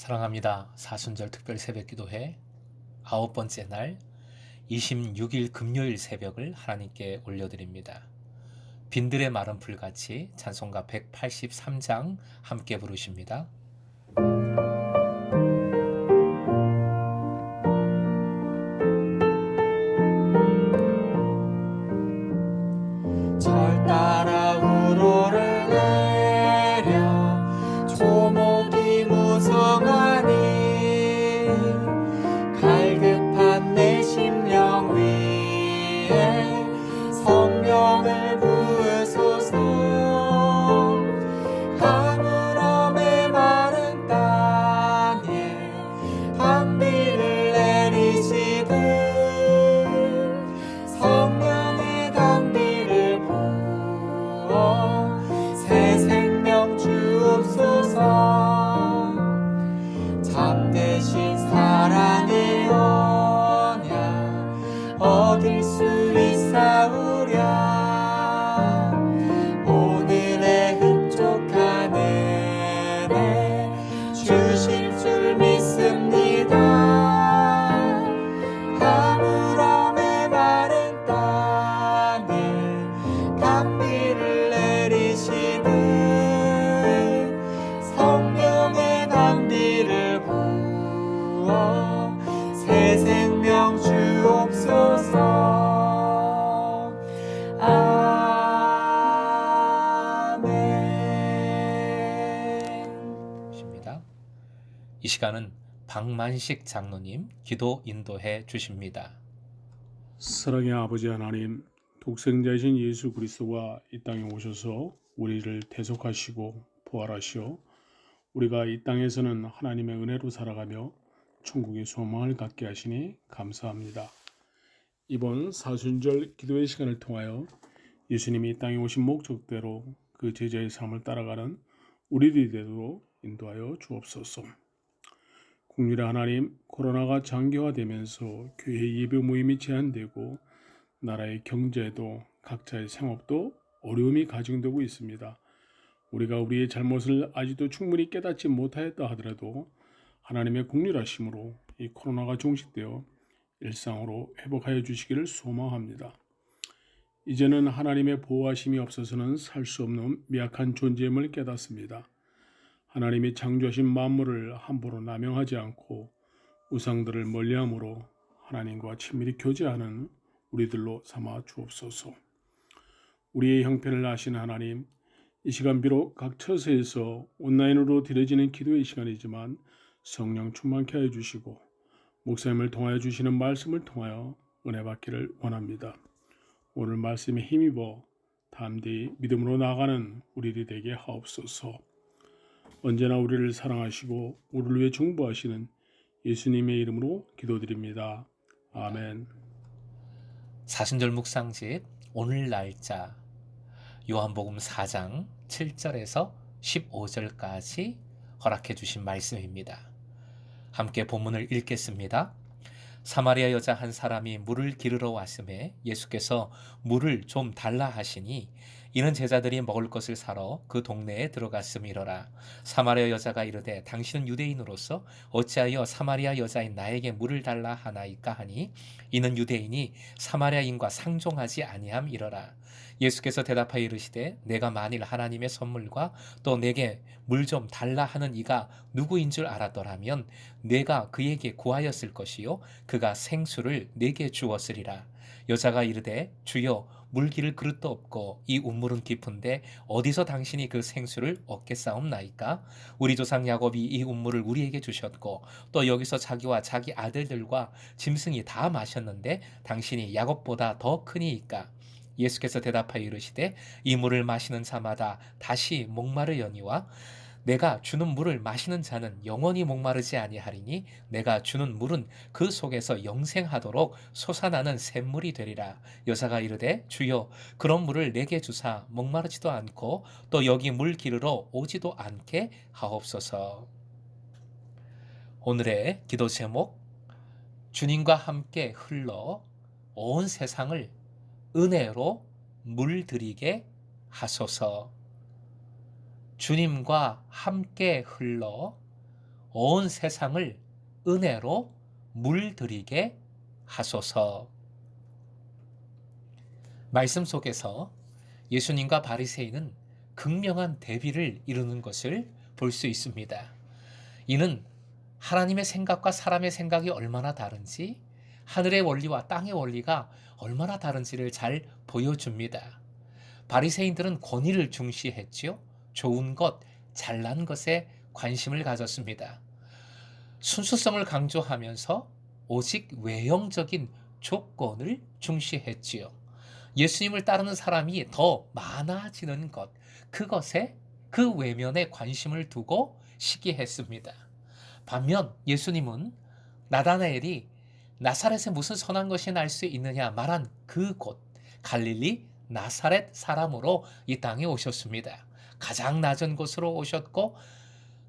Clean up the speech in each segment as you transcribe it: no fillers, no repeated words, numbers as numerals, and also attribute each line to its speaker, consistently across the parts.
Speaker 1: 사랑합니다. 사순절 특별 새벽기도회 9번째 날 26일 금요일 새벽을 하나님께 올려드립니다. 빈들의 마른 풀같이 찬송가 183장 함께 부르십니다.
Speaker 2: 절 따라 우러를 내려 조목이 무성하니 갈급한 내 심령 위에 성령을 부으소서. 가물어 메마른 땅에 단비를 내리시듯 성령의 단비를 부어 새 생명 주옵소서. 참되신 사랑의 언약 얻을 수 있사오랴. 오늘의 흡족한 은혜 주실 줄 믿습니다. 가물어 메마른 땅에 단비를 내리시듯 성령의 단비를 부어 새 생명 주옵소서. 아멘.
Speaker 1: 십니다. 이 시간은 박만식 장로님 기도 인도해 주십니다.
Speaker 3: 사랑의 아버지 하나님, 독생자이신 예수 그리스도가 이 땅에 오셔서 우리를 대속하시고 부활하시어 우리가 이 땅에서는 하나님의 은혜로 살아가며 천국의 소망을 갖게 하시니 감사합니다. 이번 사순절 기도의 시간을 통하여 예수님이 이 땅에 오신 목적대로 그 제자의 삶을 따라가는 우리들이 되도록 인도하여 주옵소서. 국률의 하나님, 코로나가 장기화되면서 교회 예배 모임이 제한되고 나라의 경제도 각자의 생업도 어려움이 가중되고 있습니다. 우리가 우리의 잘못을 아직도 충분히 깨닫지 못하였다 하더라도 하나님의 국률하심으로 이 코로나가 종식되어 일상으로 회복하여 주시기를 소망합니다. 이제는 하나님의 보호하심이 없어서는 살 수 없는 미약한 존재임을 깨닫습니다. 하나님이 창조하신 만물을 함부로 남용하지 않고 우상들을 멀리함으로 하나님과 친밀히 교제하는 우리들로 삼아 주옵소서. 우리의 형편을 아시는 하나님, 이 시간 비록 각 처소에서 온라인으로 드려지는 기도의 시간이지만 성령 충만케 하여 주시고 목사님을 통하여 주시는 말씀을 통하여 은혜 받기를 원합니다. 오늘 말씀에 힘입어 담대히 믿음으로 나아가는 우리들이 되게 하옵소서. 언제나 우리를 사랑하시고 우리를 위해 중보하시는 예수님의 이름으로 기도드립니다. 아멘.
Speaker 1: 사순절 묵상집 오늘 날짜 요한복음 4장 7절에서 15절까지 허락해 주신 말씀입니다. 함께 본문을 읽겠습니다. 사마리아 여자 한 사람이 물을 기르러 왔음에 예수께서 물을 좀 달라 하시니 이는 제자들이 먹을 것을 사러 그 동네에 들어갔음이로라. 사마리아 여자가 이르되 당신은 유대인으로서 어찌하여 사마리아 여자인 나에게 물을 달라 하나이까 하니 이는 유대인이 사마리아인과 상종하지 아니함이로라. 예수께서 대답하여 이르시되 내가 만일 하나님의 선물과 또 내게 물 좀 달라 하는 이가 누구인 줄 알았더라면 내가 그에게 구하였을 것이요 그가 생수를 내게 주었으리라. 여자가 이르되 주여 물 기를 그릇도 없고 이 우물은 깊은데 어디서 당신이 그 생수를 얻겠사옵나이까? 우리 조상 야곱이 이 우물을 우리에게 주셨고 또 여기서 자기와 자기 아들들과 짐승이 다 마셨는데 당신이 야곱보다 더 크니이까? 예수께서 대답하여 이르시되 이 물을 마시는 자마다 다시 목마르려니와 내가 주는 물을 마시는 자는 영원히 목마르지 아니하리니 내가 주는 물은 그 속에서 영생하도록 솟아나는 샘물이 되리라. 여자가 이르되 주여 그런 물을 내게 주사 목마르지도 않고 또 여기 물 기르러 오지도 않게 하옵소서. 오늘의 기도 제목, 주님과 함께 흘러 온 세상을 은혜로 물들이게 하소서. 주님과 함께 흘러 온 세상을 은혜로 물들이게 하소서. 말씀 속에서 예수님과 바리새인은 극명한 대비를 이루는 것을 볼 수 있습니다. 이는 하나님의 생각과 사람의 생각이 얼마나 다른지, 하늘의 원리와 땅의 원리가 얼마나 다른지를 잘 보여줍니다. 바리새인들은 권위를 중시했지요. 좋은 것, 잘난 것에 관심을 가졌습니다. 순수성을 강조하면서 오직 외형적인 조건을 중시했지요. 예수님을 따르는 사람이 더 많아지는 것, 그것에 그 외면에 관심을 두고 시기했습니다. 반면 예수님은 나다나엘이 나사렛에 무슨 선한 것이 날 수 있느냐 말한 그곳 갈릴리 나사렛 사람으로 이 땅에 오셨습니다. 가장 낮은 곳으로 오셨고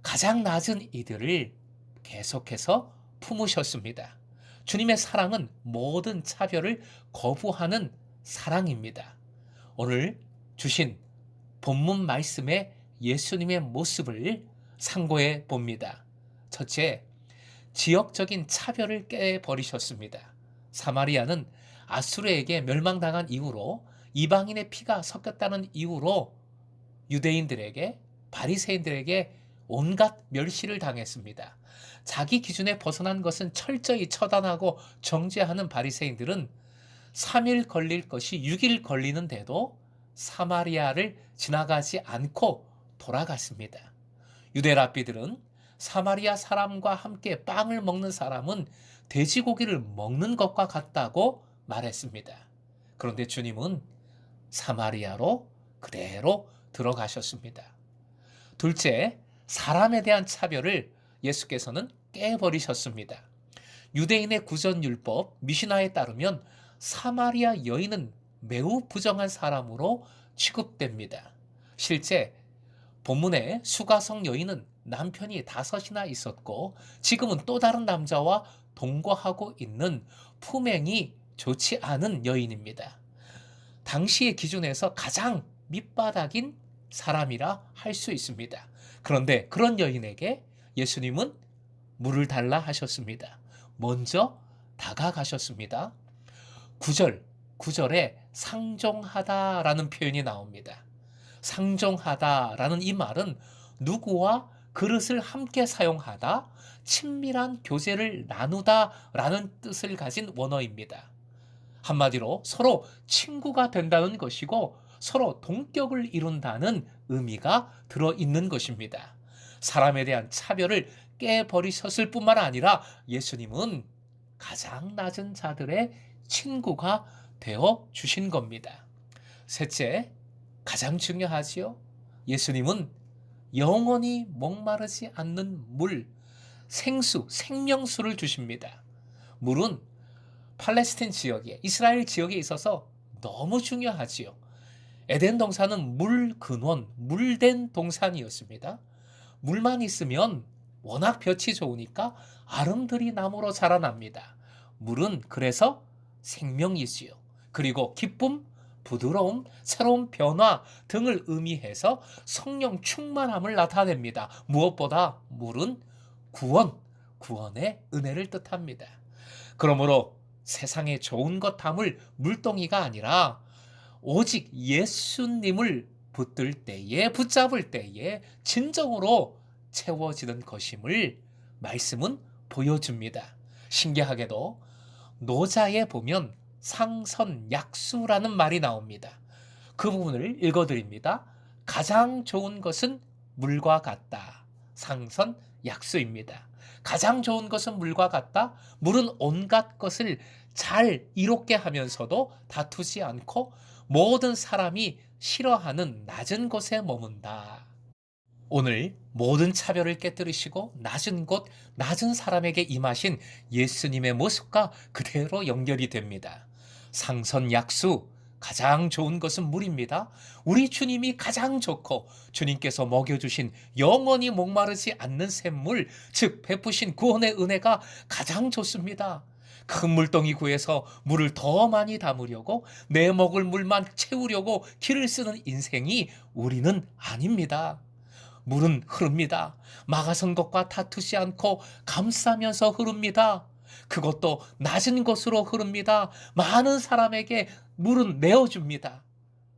Speaker 1: 가장 낮은 이들을 계속해서 품으셨습니다. 주님의 사랑은 모든 차별을 거부하는 사랑입니다. 오늘 주신 본문 말씀의 예수님의 모습을 상고해 봅니다. 첫째, 지역적인 차별을 깨버리셨습니다. 사마리아는 아수르에게 멸망당한 이후로 이방인의 피가 섞였다는 이유로 유대인들에게, 바리새인들에게 온갖 멸시를 당했습니다. 자기 기준에 벗어난 것은 철저히 처단하고 정죄하는 바리새인들은 3일 걸릴 것이 6일 걸리는데도 사마리아를 지나가지 않고 돌아갔습니다. 유대 랍비들은 사마리아 사람과 함께 빵을 먹는 사람은 돼지고기를 먹는 것과 같다고 말했습니다. 그런데 주님은 사마리아로 그대로 들어가셨습니다. 둘째, 사람에 대한 차별을 예수께서는 깨버리셨습니다. 유대인의 구전율법 미시나에 따르면 사마리아 여인은 매우 부정한 사람으로 취급됩니다. 실제 본문에 수가성 여인은 남편이 5이나 있었고 지금은 또 다른 남자와 동거하고 있는 품행이 좋지 않은 여인입니다. 당시의 기준에서 가장 밑바닥인 사람이라 할 수 있습니다. 그런데 그런 여인에게 예수님은 물을 달라 하셨습니다. 먼저 다가가셨습니다. 9절에 상종하다라는 표현이 나옵니다. 상종하다라는 이 말은 누구와 그릇을 함께 사용하다, 친밀한 교제를 나누다라는 뜻을 가진 원어입니다. 한마디로 서로 친구가 된다는 것이고 서로 동격을 이룬다는 의미가 들어있는 것입니다. 사람에 대한 차별을 깨버리셨을 뿐만 아니라 예수님은 가장 낮은 자들의 친구가 되어 주신 겁니다. 셋째, 가장 중요하지요. 예수님은 영원히 목마르지 않는 물, 생수, 생명수를 주십니다. 물은 팔레스틴 지역에, 이스라엘 지역에 있어서 너무 중요하지요. 에덴 동산은 물 근원, 물된 동산이었습니다. 물만 있으면 워낙 볕이 좋으니까 아름드리 나무로 자라납니다. 물은 그래서 생명이지요. 그리고 기쁨, 부드러움, 새로운 변화 등을 의미해서 성령 충만함을 나타냅니다. 무엇보다 물은 구원, 구원의 은혜를 뜻합니다. 그러므로 세상에 좋은 것 담을 물동이가 아니라 오직 예수님을 붙잡을 때에 진정으로 채워지는 것임을 말씀은 보여줍니다. 신기하게도 노자에 보면 상선약수라는 말이 나옵니다. 그 부분을 읽어드립니다. 가장 좋은 것은 물과 같다. 상선약수입니다. 가장 좋은 것은 물과 같다. 물은 온갖 것을 잘 이롭게 하면서도 다투지 않고 모든 사람이 싫어하는 낮은 곳에 머문다. 오늘 모든 차별을 깨뜨리시고 낮은 곳, 낮은 사람에게 임하신 예수님의 모습과 그대로 연결이 됩니다. 상선약수, 가장 좋은 것은 물입니다. 우리 주님이 가장 좋고 주님께서 먹여주신 영원히 목마르지 않는 샘물, 즉 베푸신 구원의 은혜가 가장 좋습니다. 큰 물동이 구해서 물을 더 많이 담으려고 내 먹을 물만 채우려고 길을 쓰는 인생이 우리는 아닙니다. 물은 흐릅니다. 막아선 것과 다투지 않고 감싸면서 흐릅니다. 그것도 낮은 곳으로 흐릅니다. 많은 사람에게 물은 내어줍니다.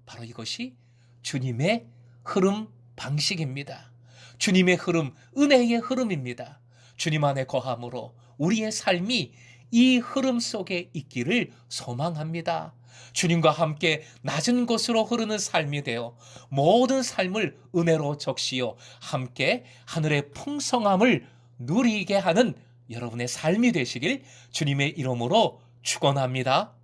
Speaker 1: 바로 이것이 주님의 흐름 방식입니다. 주님의 흐름, 은혜의 흐름입니다. 주님 안에 거함으로 우리의 삶이 이 흐름 속에 있기를 소망합니다. 주님과 함께 낮은 곳으로 흐르는 삶이 되어 모든 삶을 은혜로 적시어 함께 하늘의 풍성함을 누리게 하는 여러분의 삶이 되시길 주님의 이름으로 축원합니다.